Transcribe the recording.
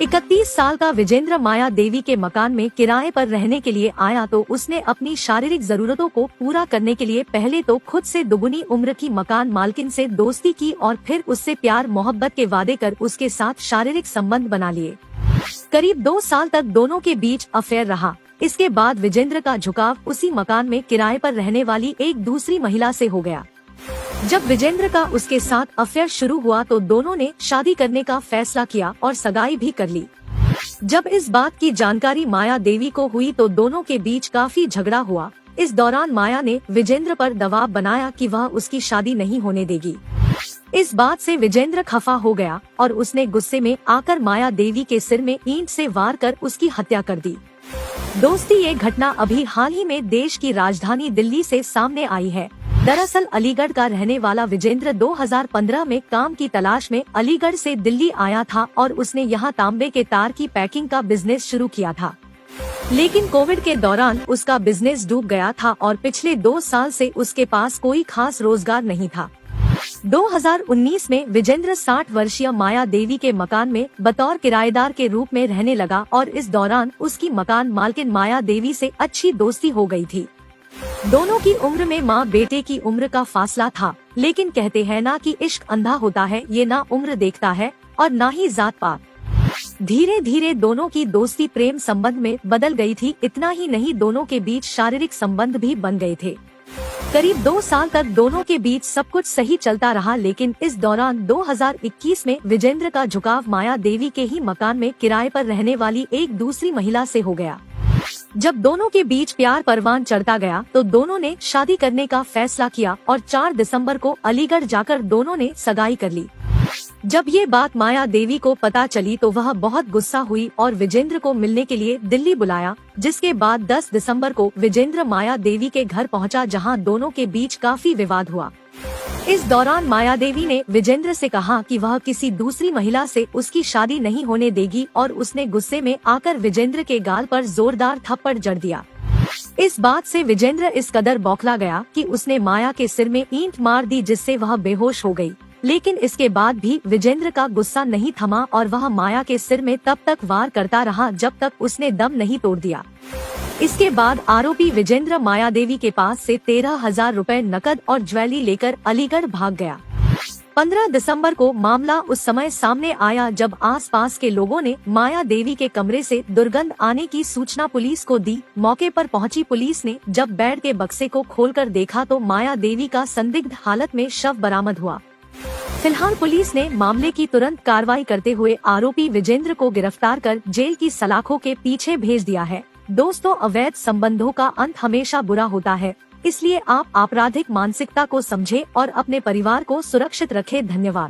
31 साल का विजेंद्र माया देवी के मकान में किराए पर रहने के लिए आया तो उसने अपनी शारीरिक जरूरतों को पूरा करने के लिए पहले तो खुद से दुगुनी उम्र की मकान मालकिन से दोस्ती की और फिर उससे प्यार मोहब्बत के वादे कर उसके साथ शारीरिक संबंध बना लिए। करीब 2 साल तक दोनों के बीच अफेयर रहा। इसके बाद विजेंद्र का झुकाव उसी मकान में किराए पर रहने वाली एक दूसरी महिला से हो गया। जब विजेंद्र का उसके साथ अफेयर शुरू हुआ तो दोनों ने शादी करने का फैसला किया और सगाई भी कर ली। जब इस बात की जानकारी माया देवी को हुई तो दोनों के बीच काफी झगड़ा हुआ। इस दौरान माया ने विजेंद्र पर दबाव बनाया कि वह उसकी शादी नहीं होने देगी। इस बात से विजेंद्र खफा हो गया और उसने गुस्से में आकर माया देवी के सिर में ईंट से वार कर उसकी हत्या कर दी। दोस्ती ये घटना अभी हाल ही में देश की राजधानी दिल्ली से सामने आई है। दरअसल अलीगढ़ का रहने वाला विजेंद्र 2015 में काम की तलाश में अलीगढ़ से दिल्ली आया था और उसने यहां तांबे के तार की पैकिंग का बिजनेस शुरू किया था। लेकिन कोविड के दौरान उसका बिजनेस डूब गया था और पिछले 2 साल से उसके पास कोई खास रोजगार नहीं था। 2019 में विजेंद्र 60 वर्षीय माया देवी के मकान में बतौर किराएदार के रूप में रहने लगा और इस दौरान उसकी मकान मालकिन माया देवी से अच्छी दोस्ती हो गई थी। दोनों की उम्र में माँ बेटे की उम्र का फासला था, लेकिन कहते हैं ना कि इश्क अंधा होता है, ये ना उम्र देखता है और ना ही जात पात। धीरे धीरे दोनों की दोस्ती प्रेम संबंध में बदल गई थी। इतना ही नहीं, दोनों के बीच शारीरिक संबंध भी बन गए थे। करीब 2 साल तक दोनों के बीच सब कुछ सही चलता रहा, लेकिन इस दौरान 2021 में विजेंद्र का झुकाव माया देवी के ही मकान में किराए पर रहने वाली एक दूसरी महिला से हो गया। जब दोनों के बीच प्यार परवान चढ़ता गया तो दोनों ने शादी करने का फैसला किया और 4 दिसंबर को अलीगढ़ जाकर दोनों ने सगाई कर ली। जब ये बात माया देवी को पता चली तो वह बहुत गुस्सा हुई और विजेंद्र को मिलने के लिए दिल्ली बुलाया, जिसके बाद 10 दिसंबर को विजेंद्र माया देवी के घर पहुंचा, जहां दोनों के बीच काफी विवाद हुआ। इस दौरान माया देवी ने विजेंद्र से कहा कि वह किसी दूसरी महिला से उसकी शादी नहीं होने देगी और उसने गुस्से में आकर विजेंद्र के गाल पर जोरदार थप्पड़ जड़ दिया। इस बात से विजेंद्र इस कदर बौखला गया कि उसने माया के सिर में ईंट मार दी, जिससे वह बेहोश हो गई। लेकिन इसके बाद भी विजेंद्र का गुस्सा नहीं थमा और वह माया के सिर में तब तक वार करता रहा जब तक उसने दम नहीं तोड़ दिया। इसके बाद आरोपी विजेंद्र माया देवी के पास से 13,000 रुपए नकद और ज्वेलरी लेकर अलीगढ़ भाग गया। 15 दिसंबर को मामला उस समय सामने आया जब आसपास के लोगों ने माया देवी के कमरे से दुर्गंध आने की सूचना पुलिस को दी। मौके पर पहुंची पुलिस ने जब बेड के बक्से को खोलकर देखा तो माया देवी का संदिग्ध हालत में शव बरामद हुआ। फिलहाल पुलिस ने मामले की तुरंत कार्रवाई करते हुए आरोपी विजेंद्र को गिरफ्तार कर जेल की सलाखों के पीछे भेज दिया है। दोस्तों, अवैध संबंधों का अंत हमेशा बुरा होता है, इसलिए आप आपराधिक मानसिकता को समझें और अपने परिवार को सुरक्षित रखें। धन्यवाद।